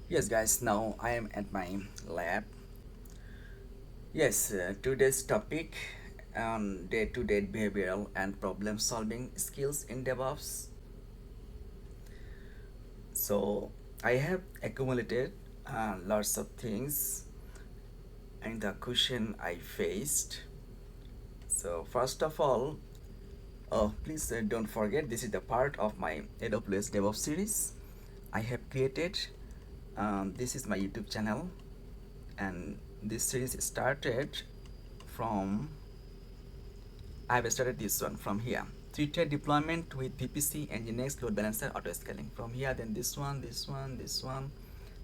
Yes, guys, now I am at my lab. Yes, today's topic on day to day behavioral and problem solving skills in DevOps. So, I have accumulated lots of things in the question I faced. So, first of all, please don't forget this is the part of my AWS DevOps series I have created. This is my YouTube channel, and this series started from I've started this one from here. Three-tier deployment with VPC and Nginx load balancer auto scaling. From here, then this one, this one, this one,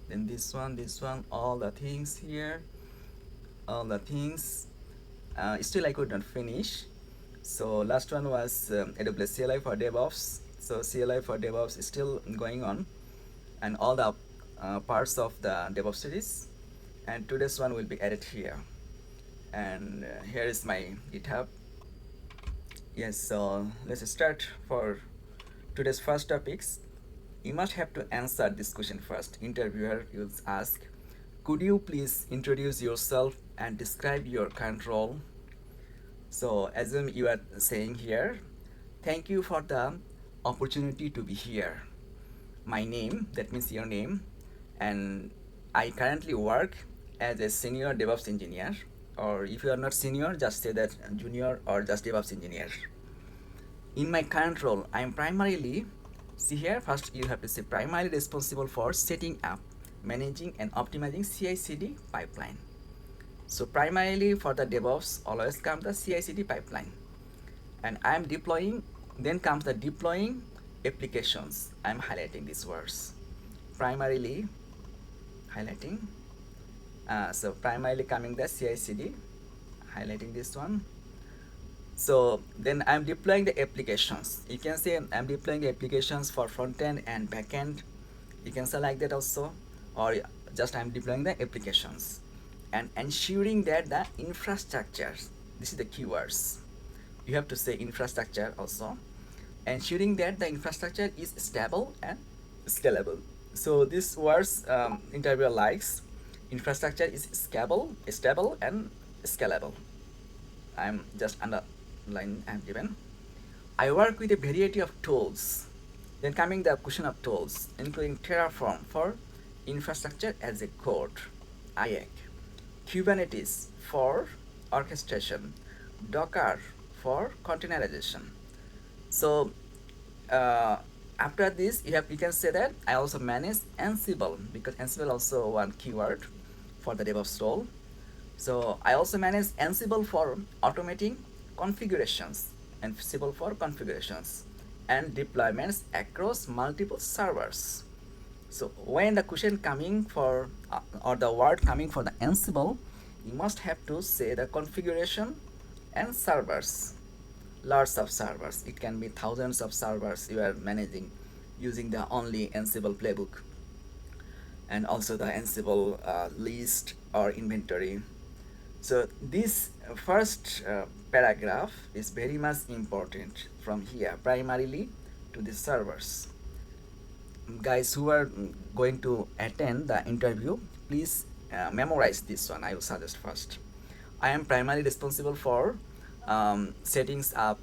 then this one, all the things here, all the things. Still, I could not finish. So last one was AWS CLI for DevOps. So CLI for DevOps is still going on, and all the parts of the DevOps series. And today's one will be added here. And here is my GitHub. Yes, so let's start for today's first topics. You must have to answer this question first. Interviewer will ask, could you please introduce yourself and describe your current role? So assume you are saying here, thank you for the opportunity to be here. My name, that means your name, and I currently work as a senior DevOps engineer, or if you are not senior, just say that junior or just DevOps engineer. In my current role, I am primarily, see here, first you have to say primarily responsible for setting up, managing and optimizing CI/CD pipeline. So primarily for the DevOps, always comes the CI/CD pipeline. And I am deploying, then comes the deploying applications. I am highlighting these words. Primarily, highlighting. So primarily coming the CI/CD, highlighting this one. So then I'm deploying the applications. You can say I'm deploying the applications for front end and back end. You can say like that also, or just I'm deploying the applications and ensuring that the infrastructure, this is the keywords. You have to say infrastructure also, ensuring that the infrastructure is stable and scalable. So these words interviewer likes. Infrastructure is stable and scalable. I'm just underline I have given. I work with a variety of tools. Then coming the question of tools, including Terraform for infrastructure as a code, IAC, Kubernetes for orchestration, Docker for containerization. So after this, you can say that I also manage Ansible, because Ansible also one keyword for the DevOps role. So I also manage Ansible for automating configurations, Ansible for configurations and deployments across multiple servers. So when the question coming for or the word coming for the Ansible, you must have to say the configuration and servers. Lots of servers. It can be thousands of servers you are managing using the only Ansible playbook, and also the Ansible list or inventory. So this first paragraph is very much important from here, primarily to the servers. Guys who are going to attend the interview, please memorize this one. I will suggest first. I am primarily responsible for settings up,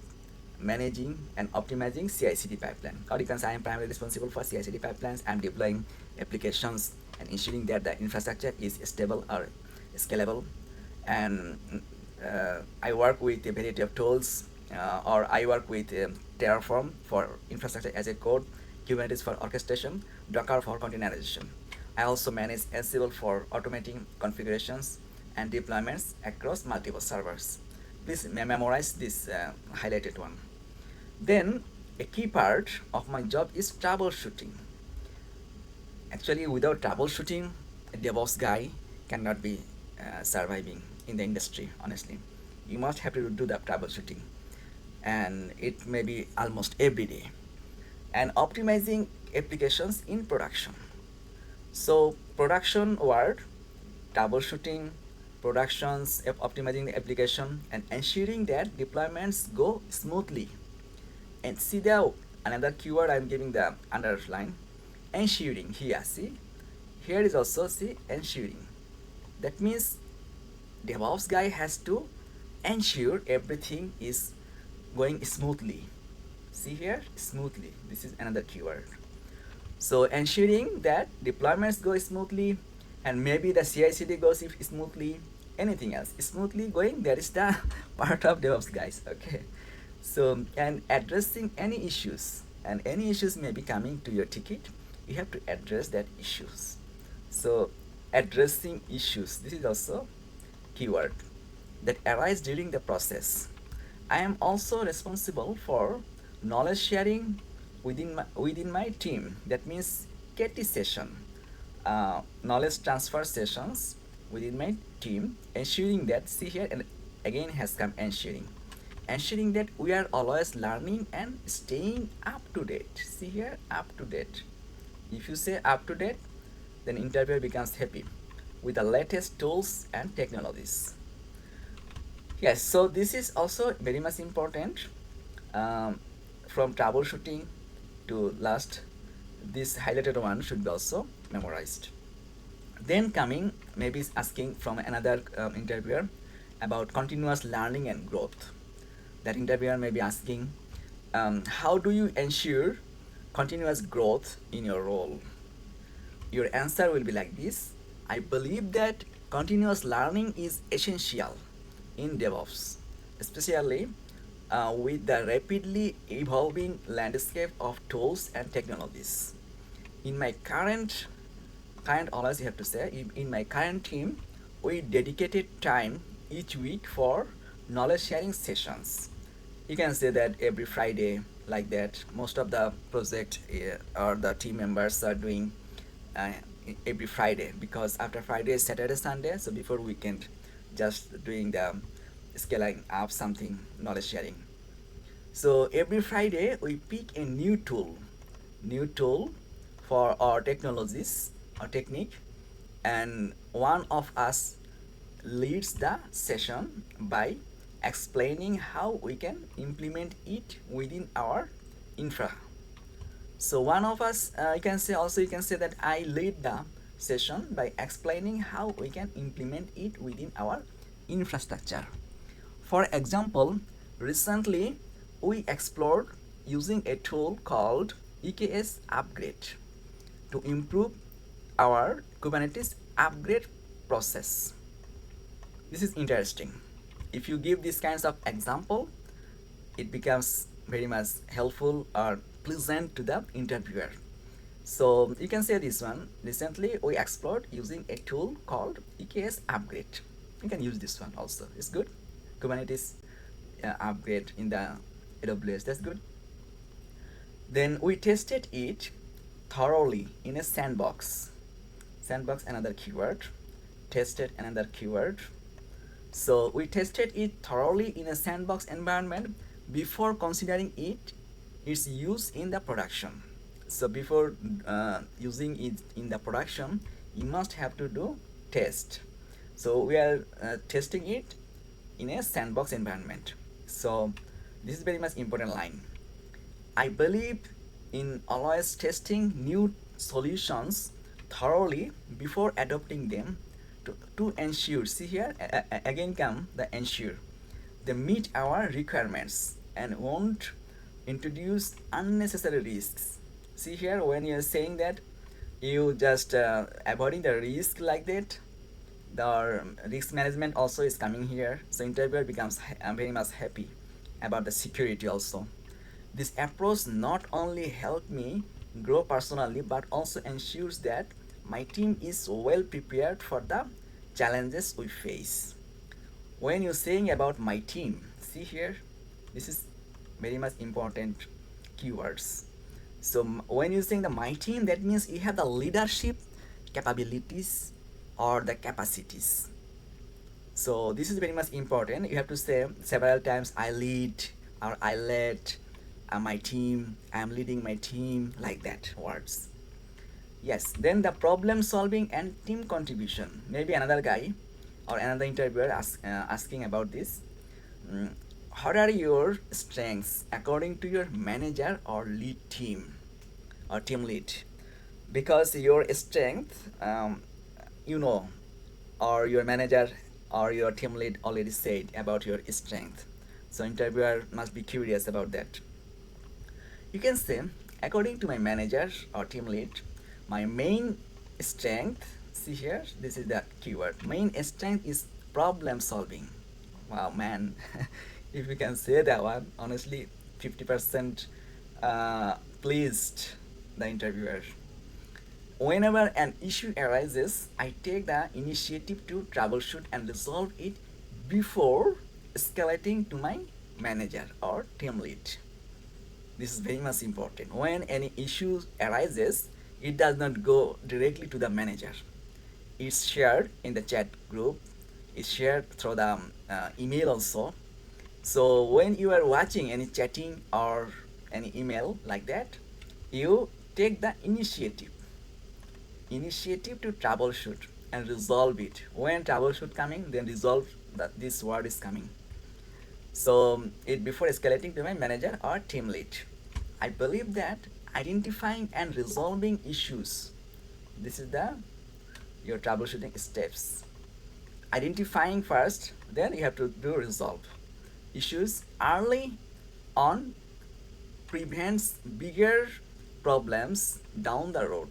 managing and optimizing CI/CD pipeline. Or you can say I am primarily responsible for CI/CD pipelines. I am deploying applications and ensuring that the infrastructure is stable or scalable. And I work with a variety of tools, or I work with Terraform for infrastructure as a code, Kubernetes for orchestration, Docker for containerization. I also manage Ansible for automating configurations and deployments across multiple servers. Please memorize this highlighted one. Then a key part of my job is troubleshooting. Actually, without troubleshooting, a DevOps guy cannot be surviving in the industry, honestly. You must have to do the troubleshooting, and it may be almost every day. And optimizing applications in production. So, production word, troubleshooting, productions, optimizing the application, and ensuring that deployments go smoothly. And see the another keyword I'm giving the underline, ensuring here, see, here is also see ensuring. That means DevOps guy has to ensure everything is going smoothly. See here, smoothly. This is another keyword. So ensuring that deployments go smoothly, and maybe the CI/CD goes if smoothly, anything else smoothly going. That is the part of DevOps guys. Okay. So and addressing any issues, and any issues may be coming to your ticket. You have to address that issues. So addressing issues. This is also keyword that arise during the process. I am also responsible for knowledge sharing within my team. That means KT session, knowledge transfer sessions within my team, ensuring that see here and again has come ensuring that we are always learning and staying up to date. See here, up to date. If you say up to date, then interviewer becomes happy with the latest tools and technologies. Yes, so this is also very much important. Um, from troubleshooting to last, this highlighted one should be also memorized. Then coming, maybe asking from another interviewer about continuous learning and growth. That interviewer may be asking, how do you ensure continuous growth in your role? Your answer will be like this: I believe that continuous learning is essential in DevOps, especially with the rapidly evolving landscape of tools and technologies. In my current always you have to say, in my current team, we dedicated time each week for knowledge sharing sessions. You can say that every Friday, like that. Most of the project or the team members are doing uh, every Friday, because after Friday is Saturday, Sunday, so before weekend, just doing the scaling up something, knowledge sharing. So every Friday we pick a new tool for our technologies or technique, and one of us leads the session by explaining how we can implement it within our infra. So one of us, you can say that I lead the session by explaining how we can implement it within our infrastructure. For example, recently we explored using a tool called EKS upgrade to improve our Kubernetes upgrade process. This is interesting. If you give these kinds of example, it becomes very much helpful or pleasant to the interviewer. So you can say this one. Recently we explored using a tool called EKS upgrade. You can use this one also. It's good. Kubernetes upgrade in the AWS. That's good. Then we tested it thoroughly in a sandbox. Sandbox, another keyword. Tested, another keyword. So we tested it thoroughly in a sandbox environment before considering its use in the production. So before using it in the production, you must have to do test. So we are testing it in a sandbox environment. So this is very much important line. I believe in always testing new solutions thoroughly before adopting them to ensure, see here, again come the ensure, they meet our requirements and won't introduce unnecessary risks. See here, when you're saying that you just avoiding the risk like that, the risk management also is coming here, so interviewer becomes very much happy about the security also. This approach not only helped me grow personally but also ensures that my team is well prepared for the challenges we face. When you're saying about my team, see here, this is very much important keywords. So when you're saying the my team, that means you have the leadership capabilities or the capacities. So this is very much important. You have to say several times, I lead or I led my team, I'm leading my team, like that words. Yes, then the problem solving and team contribution. Maybe another guy or another interviewer asking about this. Mm, what are your strengths according to your manager or lead team or team lead? because your strength, you know, or your manager or your team lead already said about your strength. So interviewer must be curious about that. You can say, according to my manager or team lead, my main strength, see here, this is the keyword, main strength is problem solving. Wow, man. If you can say that one, honestly, 50% pleased the interviewer. Whenever an issue arises, I take the initiative to troubleshoot and resolve it before escalating to my manager or team lead. This is very much important. When any issue arises, it does not go directly to the manager. It's shared in the chat group. It's shared through the email also. So when you are watching any chatting or any email like that, you take the initiative to troubleshoot and resolve it. When troubleshoot coming, then resolve, that this word is coming. So it before escalating to my manager or team lead. I believe that identifying and resolving issues, this is the your troubleshooting steps. Identifying first, then you have to do resolve issues early on prevents bigger problems down the road.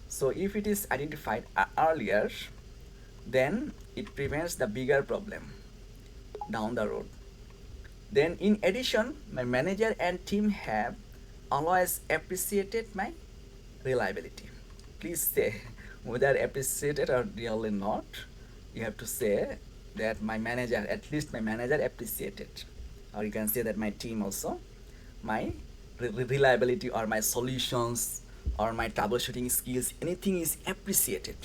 So if it is identified earlier, then it prevents the bigger problem down the road. Then in addition, my manager and team have always appreciated my reliability. Please say whether appreciated or really not. You have to say that my manager, at least my manager appreciated. Or you can say that my team also, my reliability or my solutions or my troubleshooting skills, anything is appreciated.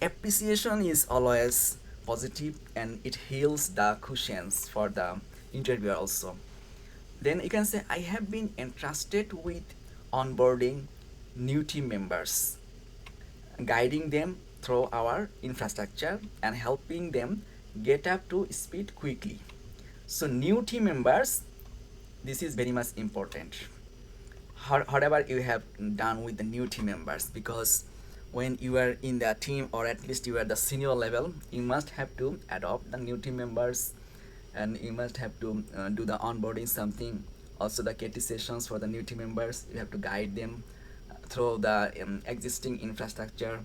Appreciation is always positive and it heals the cushions for the interviewer also. Then you can say, I have been entrusted with onboarding new team members, guiding them through our infrastructure and helping them get up to speed quickly. So new team members, this is very much important. Whatever you have done with the new team members, because when you are in the team or at least you are the senior level, you must have to adopt the new team members and you must have to do the onboarding something, also the KT sessions for the new team members. You have to guide them through the existing infrastructure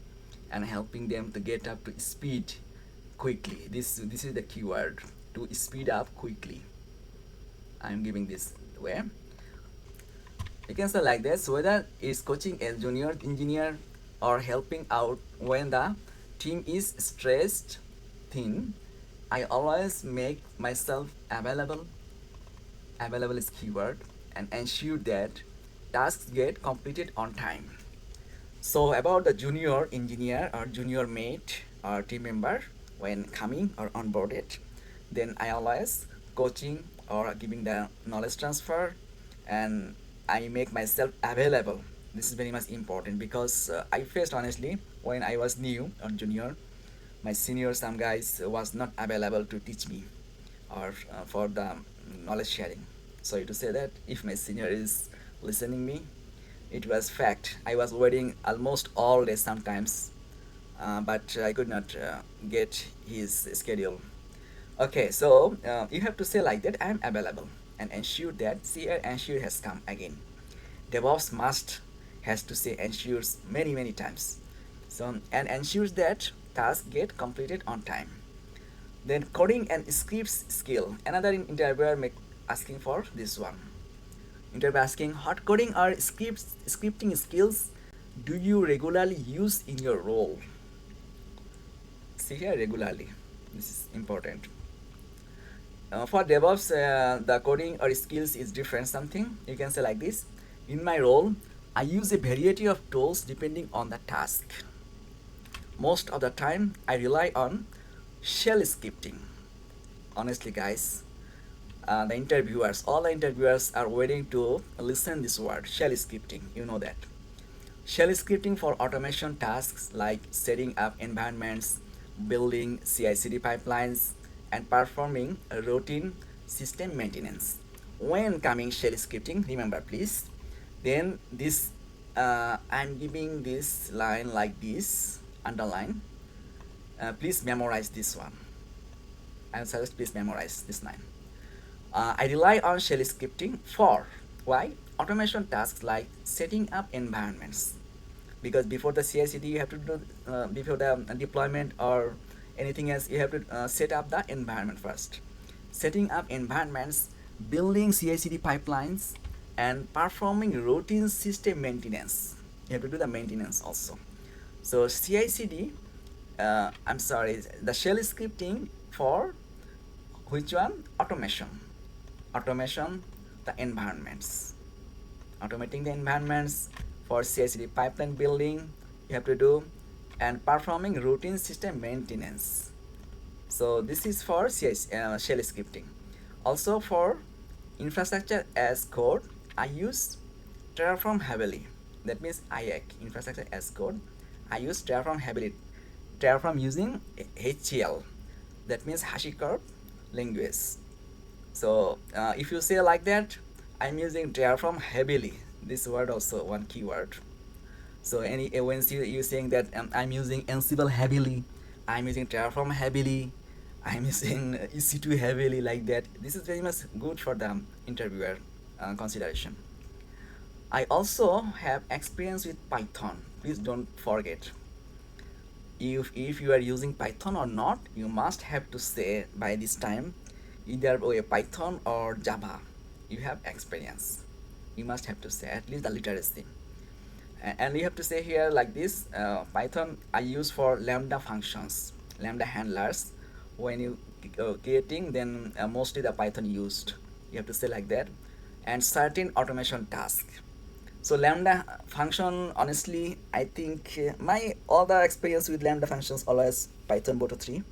and helping them to get up to speed quickly. This is the keyword, to speed up quickly. I'm giving this way. You can say like this, whether it's coaching a junior engineer or helping out when the team is stressed thin, I always make myself available. Available is keyword, and ensure that tasks get completed on time. So about the junior engineer or junior mate or team member when coming or onboarded, then I always coaching or giving the knowledge transfer, and I make myself available. This is very much important because I faced honestly when I was new or junior, my senior some guys was not available to teach me or for the knowledge sharing. Sorry to say that if my senior is listening me, it was fact. I was waiting almost all day sometimes, but I could not get his schedule. Okay, so you have to say like that, I am available and ensure that, see here, ensure has come again. DevOps must has to say ensures many times. So and ensures that tasks get completed on time. Then coding and scripts skill. Another interviewer asking for this one. Interviewer asking, what coding or scripting skills do you regularly use in your role? See here, regularly. This is important. For DevOps, the coding or skills is different something. You can say like this. In my role, I use a variety of tools depending on the task. Most of the time, I rely on shell scripting. Honestly, guys, all the interviewers are waiting to listen this word, shell scripting. You know that. Shell scripting for automation tasks like setting up environments, building CI/CD pipelines, and performing routine system maintenance. When coming shell scripting, remember please, then this I'm giving this line like this, underline. Please memorize this one. I suggest please memorize this line. I rely on shell scripting for why automation tasks like setting up environments, because before the CI/CD you have to do before the deployment or anything else you have to set up the environment first. Setting up environments, building CI/CD pipelines, and performing routine system maintenance. You have to do the maintenance also. So CI/CD, I'm sorry, the shell scripting for which one? Automation. Automation, the environments. Automating the environments for CI/CD pipeline building, you have to do, and performing routine system maintenance. So this is for shell scripting. Also for infrastructure as code, I use Terraform heavily. That means IAC, infrastructure as code. I use Terraform heavily. Terraform using HCL. That means HashiCorp language. So if you say like that, I'm using Terraform heavily. This word also one keyword. So when you saying that I'm using Ansible heavily, I'm using Terraform heavily, I'm using EC2 heavily, like that. This is very much good for the interviewer consideration. I also have experience with Python. Please don't forget. If you are using Python or not, you must have to say by this time either with Python or Java. You have experience. You must have to say at least the literacy. And you have to say here like this, Python I use for lambda functions, lambda handlers. When you creating, then mostly the Python used. You have to say like that. And certain automation task. So lambda function, honestly, I think my other experience with lambda functions always Python Boto 3.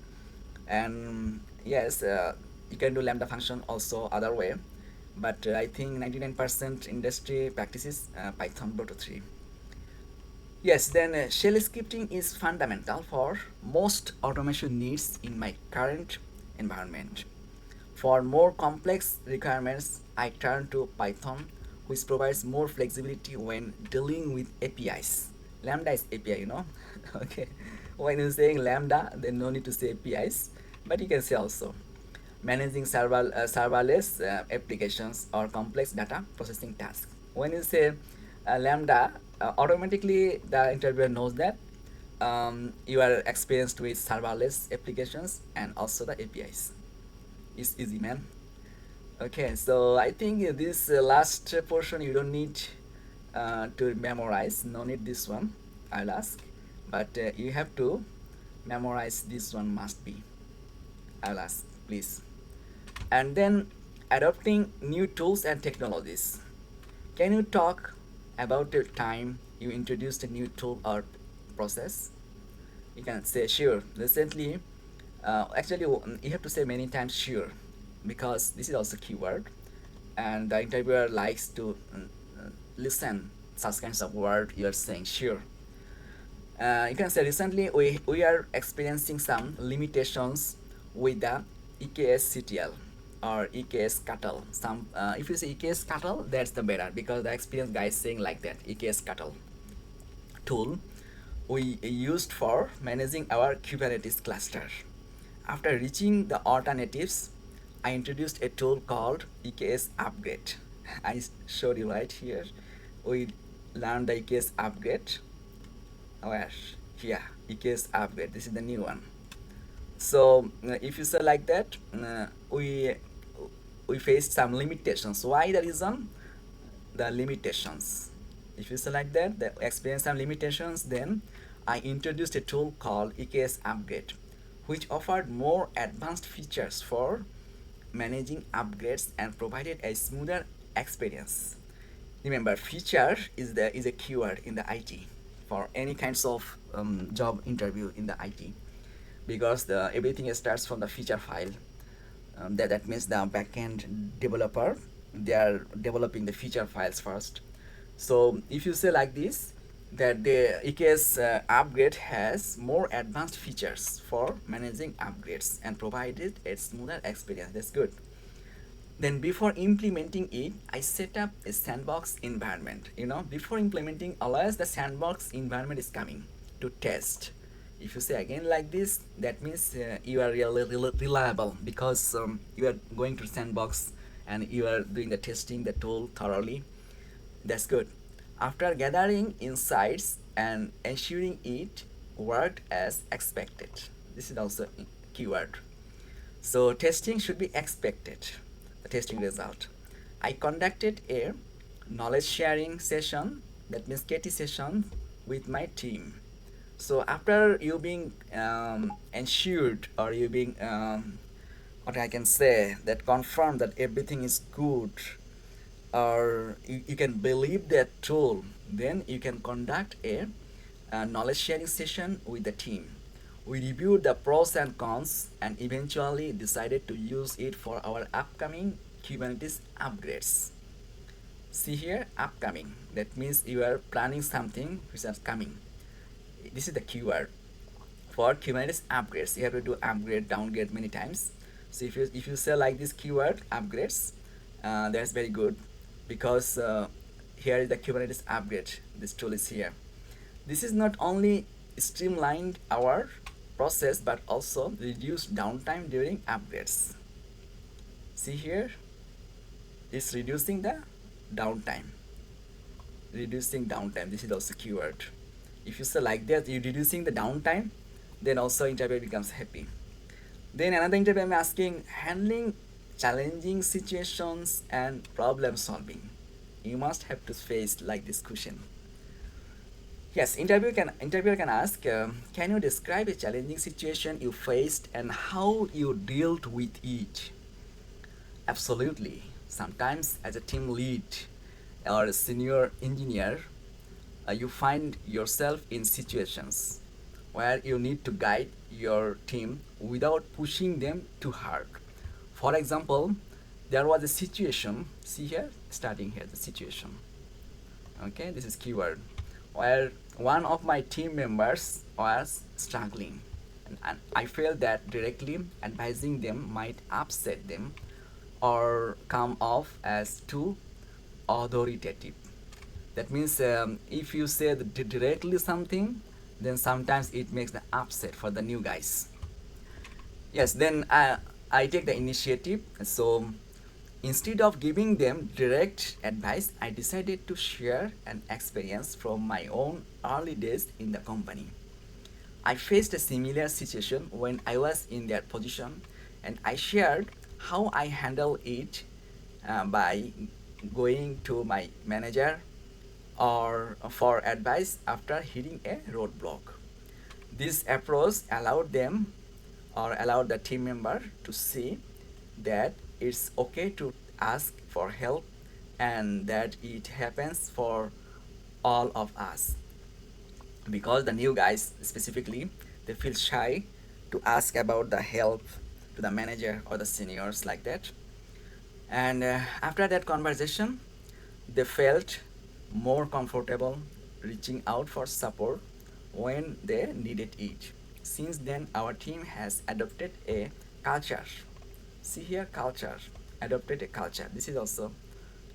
And yes, you can do lambda function also other way, but I think 99% industry practices Python Boto 3. Yes, then shell scripting is fundamental for most automation needs in my current environment. For more complex requirements, I turn to Python, which provides more flexibility when dealing with APIs. Lambda is API, okay. When you're saying Lambda, then no need to say APIs, but you can say also managing serverless applications or complex data processing tasks. When you say Lambda, automatically the interviewer knows that you are experienced with serverless applications and also the APIs. It's easy, man. Okay, so I think this last portion you don't need to memorize. No need this one, I'll ask. But you have to memorize this one, must be. I'll ask, please. And then adopting new tools and technologies. Can you talk about the time you introduced a new tool or process? You can say sure. Recently, actually, you have to say many times sure, because this is also keyword, and the interviewer likes to listen such kinds of word you are saying sure. You can say recently we are experiencing some limitations with the EKS CTL or EKS cattle. Some if you say EKS cattle, that's the better, because the experienced guy is saying like that. EKS cattle tool we used for managing our Kubernetes cluster. After reaching the alternatives, I introduced a tool called EKS upgrade. I showed you right here. We learned the EKS upgrade. Where? Here, EKS upgrade. This is the new one. So if you say like that, we faced some limitations. Why the reason? The limitations. If you say like that, the experience some limitations, then I introduced a tool called EKS upgrade, which offered more advanced features for managing upgrades and provided a smoother experience. Remember, feature is a keyword in the IT for any kinds of job interview in the IT, because everything starts from the feature file. That means the backend developer, they are developing the feature files first. So if you say like this, that the EKS upgrade has more advanced features for managing upgrades and provided a smoother experience. That's good. Then before implementing it, I set up a sandbox environment. Before implementing, always the sandbox environment is coming to test. If you say again like this, that means you are really reliable, because you are going to sandbox and you are doing the testing the tool thoroughly. That's good. After gathering insights and ensuring it worked as expected. This is also a keyword. So testing should be expected, the testing result. I conducted a knowledge sharing session, that means KT session, with my team. So after you being ensured, or you being what I can say, that confirmed that everything is good, or you can believe that tool, then you can conduct a knowledge sharing session with the team. We reviewed the pros and cons and eventually decided to use it for our upcoming Kubernetes upgrades. See here, upcoming. That means you are planning something which is coming. This is the keyword. For Kubernetes upgrades, you have to do upgrade, downgrade many times. So if you say like this keyword upgrades, that's very good, because here is the Kubernetes upgrade. This tool is here. This is not only streamlined our process but also reduced downtime during upgrades. See here, it's reducing the downtime. Reducing downtime. This is also keyword. If you say like that, you're reducing the downtime, then also interviewer becomes happy. Then another interview I'm asking, handling challenging situations and problem solving. You must have to face like this question. Yes, interviewer can ask, can you describe a challenging situation you faced and how you dealt with it? Absolutely. Sometimes as a team lead or a senior engineer, you find yourself in situations where you need to guide your team without pushing them too hard. For example, there was a situation, see here, starting here, the situation. Okay, this is keyword, where one of my team members was struggling, and I felt that directly advising them might upset them or come off as too authoritative. That means if you say directly something, then sometimes it makes the upset for the new guys. Yes, then I take the initiative. So instead of giving them direct advice, I decided to share an experience from my own early days in the company. I faced a similar situation when I was in that position, and I shared how I handled it by going to my manager or for advice after hitting a roadblock. This approach allowed them, or allowed the team member to see that it's okay to ask for help and that it happens for all of us, because the new guys specifically, they feel shy to ask about the help to the manager or the seniors like that. And after that conversation, they felt more comfortable reaching out for support when they needed it. Since then, our team has adopted a culture. See here, culture. Adopted a culture. This is also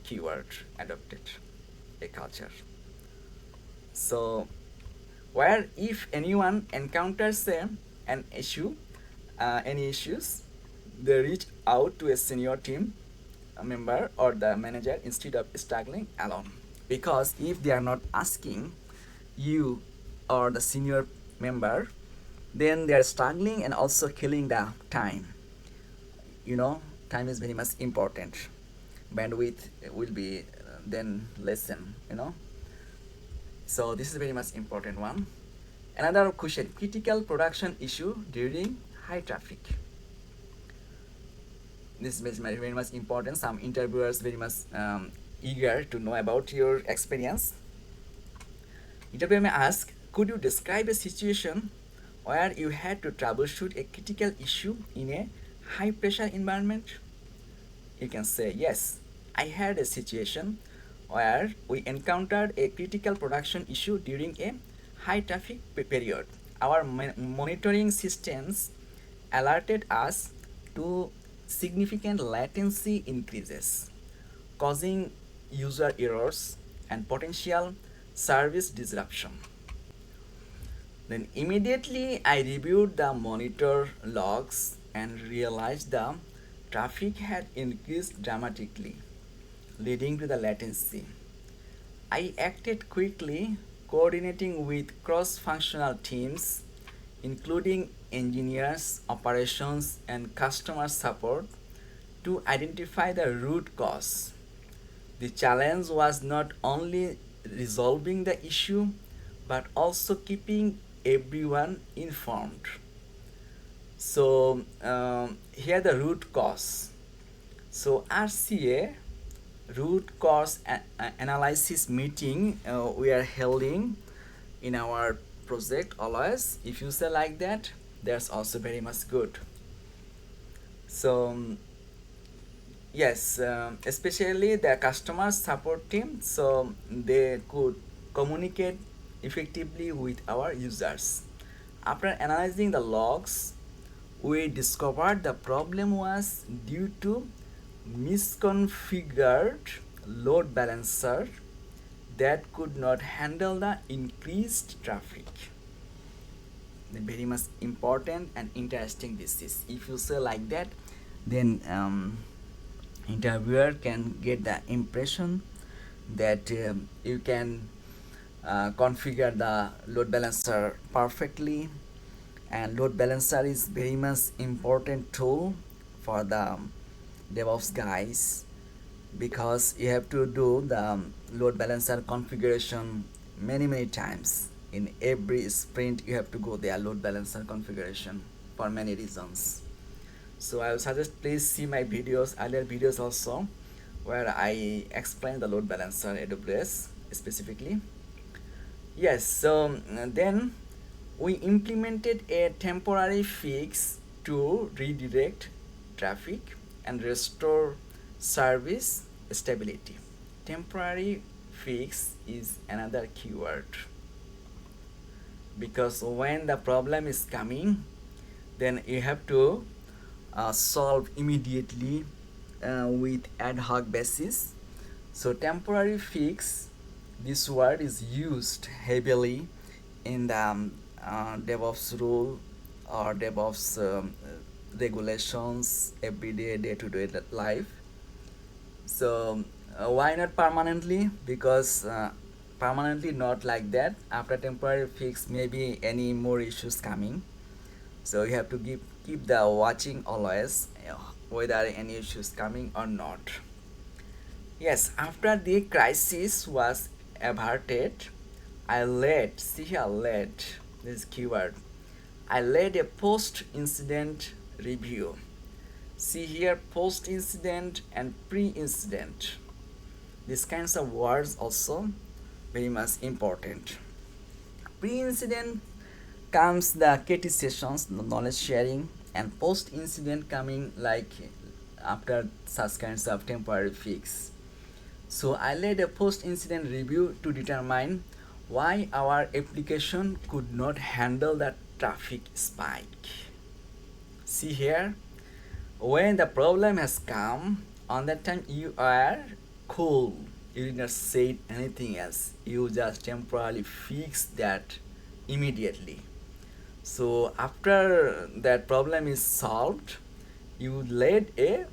keyword, adopted a culture. So, where if anyone encounters an issue, any issues, they reach out to a senior team member or the manager instead of struggling alone. Because if they are not asking you or the senior member, then they are struggling and also killing the time. Time is very much important. Bandwidth will be then lessen. So this is very much important one. Another question, critical production issue during high traffic. This is very much important. Some interviewers very much eager to know about your experience. Interviewer may ask, could you describe a situation where you had to troubleshoot a critical issue in a high pressure environment? You can say, yes, I had a situation where we encountered a critical production issue during a high traffic period. Our monitoring systems alerted us to significant latency increases, causing user errors and potential service disruption. Then immediately I reviewed the monitor logs and realized the traffic had increased dramatically, leading to the latency. I acted quickly, coordinating with cross functional teams, including engineers, operations, and customer support, to identify the root cause. The challenge was not only resolving the issue but also keeping everyone informed. So, here the root cause. So, RCA root cause analysis meeting we are holding in our project always. If you say like that, that's also very much good. So yes, especially the customer support team, so they could communicate effectively with our users. After analyzing the logs, we discovered the problem was due to misconfigured load balancer that could not handle the increased traffic. Very much important and interesting this is. If you say like that, then interviewer can get the impression that you can configure the load balancer perfectly, and load balancer is very much important tool for the DevOps guys, because you have to do the load balancer configuration many times. In every sprint you have to go there load balancer configuration for many reasons. So I would suggest please see my videos, earlier videos also, where I explain the load balancer AWS specifically. Yes, so then we implemented a temporary fix to redirect traffic and restore service stability. Temporary fix is another keyword, because when the problem is coming, then you have to solve immediately with ad hoc basis. So temporary fix, this word is used heavily in the DevOps rule or DevOps regulations everyday day-to-day life. So why not permanently? Because permanently not like that. After temporary fix, maybe any more issues coming. So you have to keep the watching always whether any issues coming or not. Yes, after the crisis was averted, I led, see here, led, this keyword, I led a post-incident review. See here, post-incident and pre-incident. These kinds of words also very much important. Pre-incident comes the KT sessions, the knowledge sharing, and post-incident coming like after such kinds of temporary fix. So I led a post-incident review to determine why our application could not handle the traffic spike. See here, when the problem has come, on that time you are cool. You did not say anything else. You just temporarily fix that immediately. So after that problem is solved, you led a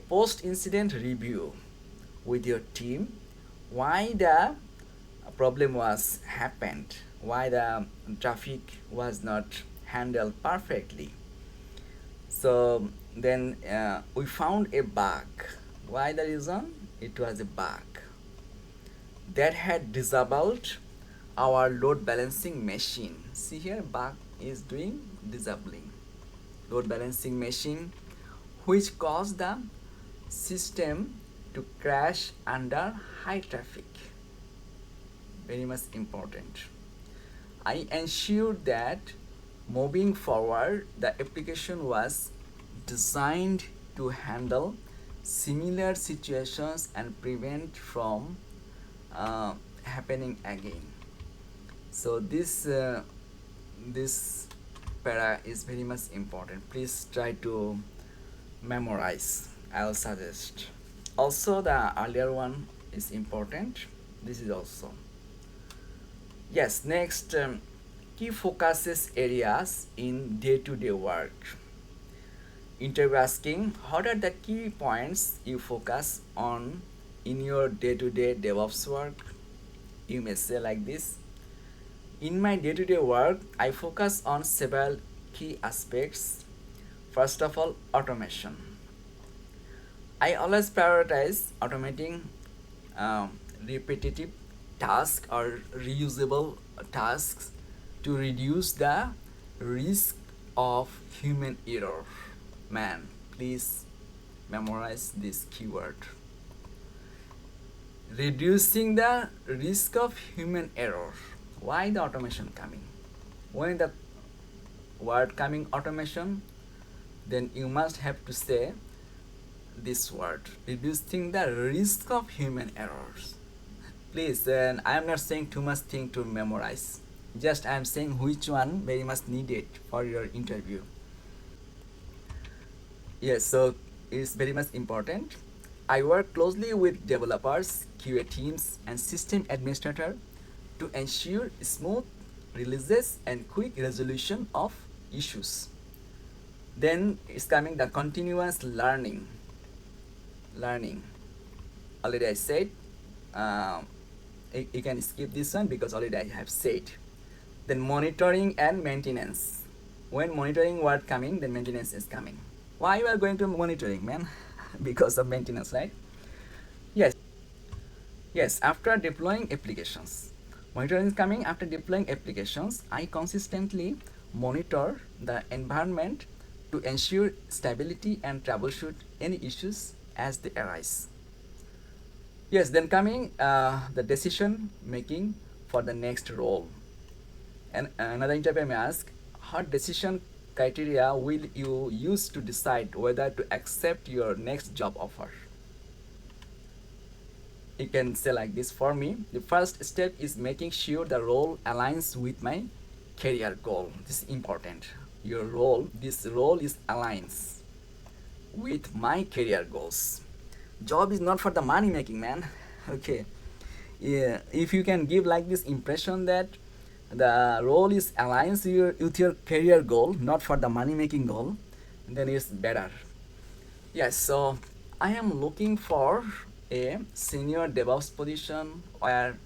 post-incident review with your team, why the problem was happened, why the traffic was not handled perfectly. So then we found a bug. Why the reason? It was a bug that had disabled our load balancing machine. See here, bug is doing disabling load balancing machine, which caused the system to crash under high traffic. Very much important. I ensured that moving forward, the application was designed to handle similar situations and prevent from happening again. So this para is very much important. Please try to memorize. I'll suggest. Also, the earlier one is important. This is also. Yes, next, key focuses areas in day to day work. Interview asking, what are the key points you focus on in your day to day DevOps work? You may say like this: in my day to day work, I focus on several key aspects. First of all, automation. I always prioritize automating repetitive tasks or reusable tasks to reduce the risk of human error. Man, please memorize this keyword. Reducing the risk of human error. Why the automation coming? When the word coming automation, then you must have to say this word, reducing the risk of human errors. Please, I am not saying too much thing to memorize. Just I am saying which one very much needed for your interview. Yes, so it's very much important. I work closely with developers, QA teams, and system administrator to ensure smooth releases and quick resolution of issues. Then is coming the continuous learning. Learning. Already I said. You can skip this one because already I have said. Then monitoring and maintenance. When monitoring word coming, then maintenance is coming. Why you are going to monitoring, man? Because of maintenance, right? Yes. Yes, after deploying applications. Monitoring is coming after deploying applications. I consistently monitor the environment to ensure stability and troubleshoot any issues as they arise. Yes, then coming the decision making for the next role. And another interviewer may ask, what decision criteria will you use to decide whether to accept your next job offer? You can say like this: for me, the first step is making sure the role aligns with my career goal. This is important. This role is aligns with my career goals. Job is not for the money making, man. Okay. Yeah, if you can give like this impression that the role is aligns with your career goal, not for the money making goal, then it's better. Yes, so I am looking for a senior DevOps position where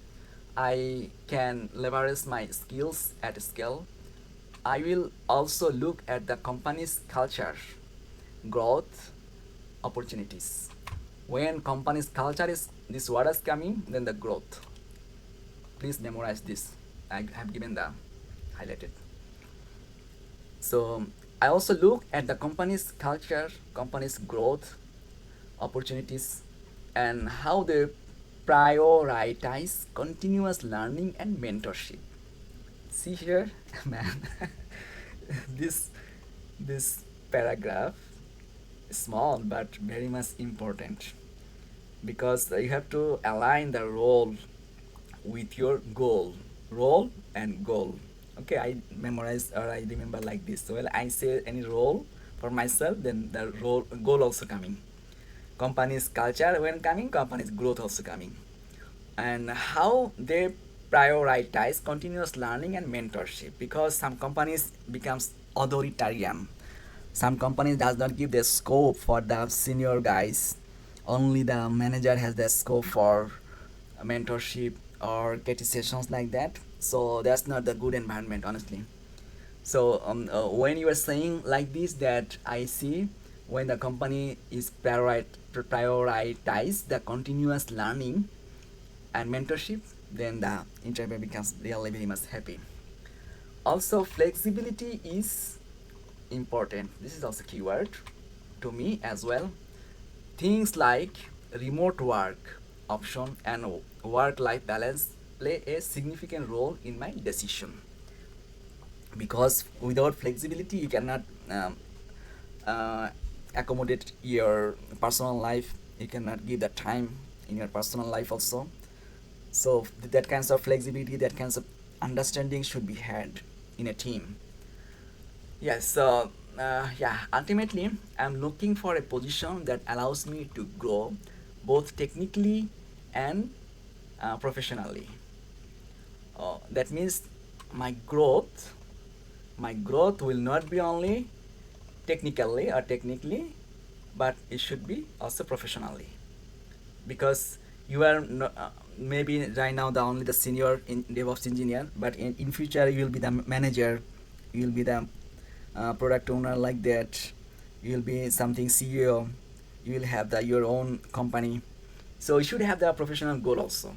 I can leverage my skills at scale. I will also look at the company's culture, growth, opportunities. When company's culture is this word is coming, then the growth. Please memorize this. I have given the highlighted. So I also look at the company's culture, company's growth, opportunities, and how they prioritize continuous learning and mentorship. See here, man, this this paragraph is small but very much important because you have to align the role with your goal, role and goal. Okay, I memorize or I remember like this. So when I say any role for myself, then the role goal also coming. Company's culture when coming, company's growth also coming, and how they prioritize continuous learning and mentorship, because some companies becomes authoritarian. Some companies does not give the scope for the senior guys. Only the manager has the scope for mentorship or get sessions like that. So that's not the good environment, honestly. So when you are saying like this, that I see when the company is prioritize the continuous learning and mentorship, then the interviewer becomes really very much happy. Also, flexibility is important. This is also keyword to me as well. Things like remote work option and work-life balance play a significant role in my decision, because without flexibility you cannot uh, accommodate your personal life. You cannot give that time in your personal life also. So that kinds of flexibility, that kinds of understanding should be had in a team. Yes, yeah, ultimately, I'm looking for a position that allows me to grow both technically and professionally. That means my growth, my growth will not be only technically, but it should be also professionally. Because you are maybe right now the only the senior in DevOps engineer, but in future you will be the manager, you will be the product owner like that, you will be something CEO, you will have the your own company. So you should have the professional goal also,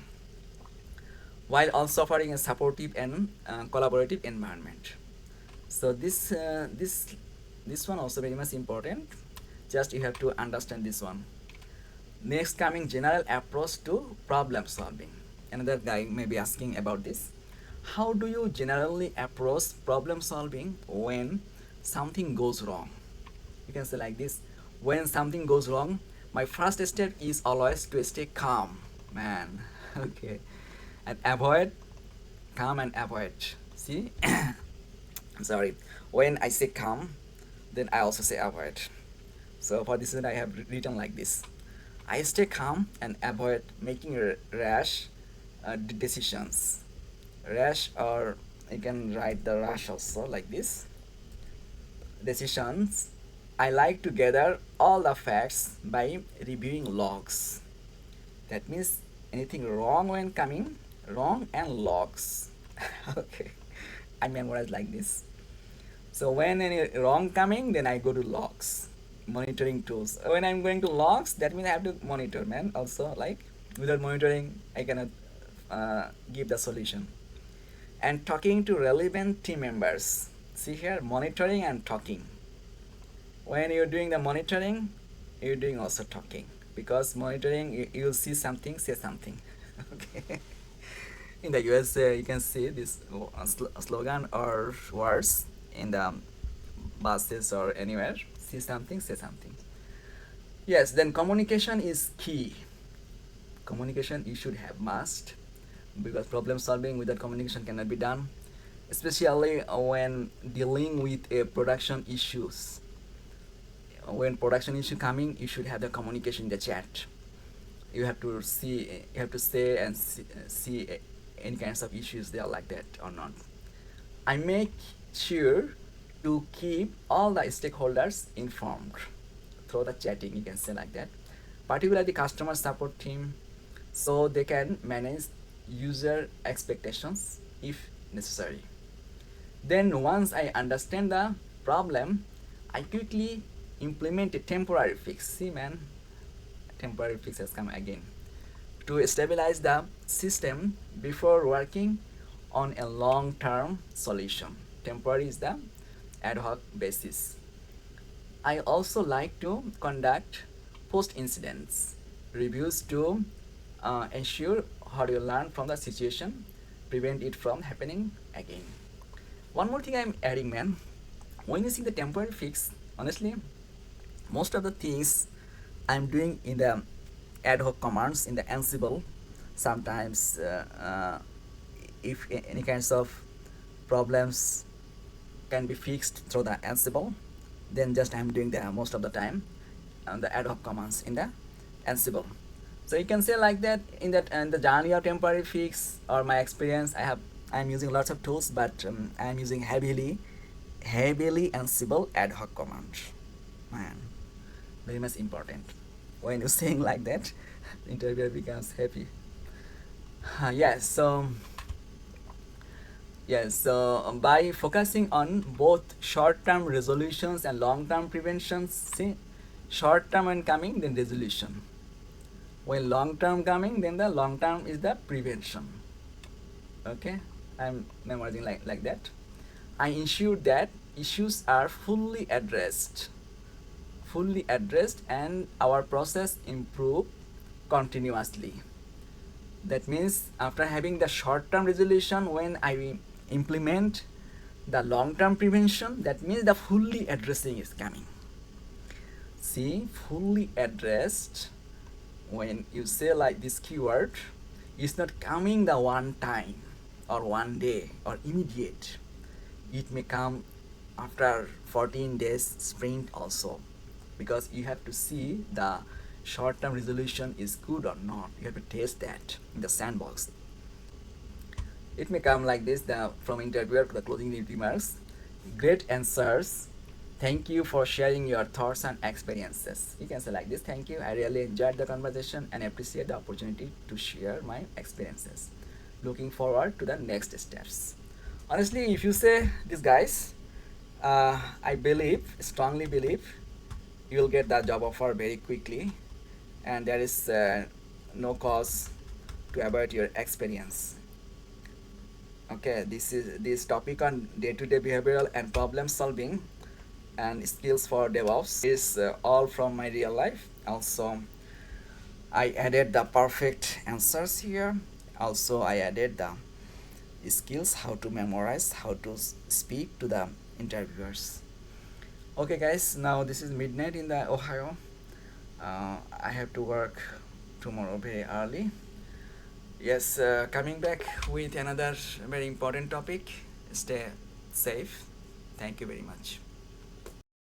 while also offering a supportive and collaborative environment. So this one also very much important. Just you have to understand this one. Next coming general approach to problem solving. Another guy may be asking about this. How do you generally approach problem solving when something goes wrong? You can say like this. When something goes wrong, my first step is always to stay calm, man. Okay. And avoid, calm and avoid. See? Sorry. When I say calm, then I also say avoid. So for this reason I have written like this. I stay calm and avoid making rash decisions. Rash, or you can write the rash also like this. Decisions. I like to gather all the facts by reviewing logs. That means anything wrong when coming, wrong and logs. Okay. I memorize like this. So when any wrong coming, then I go to logs, monitoring tools. When I'm going to logs, that means I have to monitor, man. Also, like without monitoring, I cannot give the solution. And talking to relevant team members. See here, monitoring and talking. When you're doing the monitoring, you're doing also talking, because monitoring you'll see something, say something. Okay. In the US, you can see this slogan or words in the buses or anywhere. See something, say something. Yes, then communication is key. Communication you should have must, because problem solving without communication cannot be done, especially when dealing with production issues. When production issue coming, you should have the communication in the chat. You have to see, you have to say and see any kinds of issues there like that or not. I make sure to keep all the stakeholders informed through the chatting, you can say like that, particularly the customer support team, so they can manage user expectations if necessary. Then once I understand the problem, I quickly implement a temporary fix. See, man, temporary fix has come again, to stabilize the system before working on a long-term solution. Temporary is the ad hoc basis. I also like to conduct post-incidents reviews to ensure how you learn from the situation, prevent it from happening again. One more thing I'm adding, man. When you see the temporary fix, honestly, most of the things I'm doing in the ad hoc commands in the Ansible. Sometimes if any kinds of problems can be fixed through the Ansible, then just I'm doing the most of the time the ad hoc commands in the Ansible. So you can say like that, in that and the journey of temporary fix or my experience, I'm using lots of tools, but I'm using heavily Ansible ad hoc command. Man, very much important. When you're saying like that, the interviewer becomes happy. Yes, so by focusing on both short-term resolutions and long-term preventions, see, short-term when coming, then resolution. When long-term coming, then the long-term is the prevention. Okay, I'm memorizing like that. I ensure that issues are fully addressed, and our process improve continuously. That means after having the short-term resolution, when I implement the long-term prevention, that means the fully addressing is coming. See, fully addressed, when you say like this keyword, it's not coming the one time or one day or immediate. It may come after 14 days sprint also, because you have to see the short term resolution is good or not. You have to test that in the sandbox. It may come like this, the from interviewer to the closing remarks. Great answers. Thank you for sharing your thoughts and experiences. You can say like this: thank you. I really enjoyed the conversation and appreciate the opportunity to share my experiences. Looking forward to the next steps. Honestly, if you say this, guys, I believe, strongly believe, you will get that job offer very quickly, and there is no cause to avoid your experience. Okay, this is this topic on day-to-day behavioral and problem solving and skills for DevOps is all from my real life. Also, I added the perfect answers here. Also, I added the skills, how to memorize, how to speak to the interviewers. Okay, guys, now this is midnight in the Ohio. I have to work tomorrow very early. Yes, coming back with another very important topic. Stay safe. Thank you very much.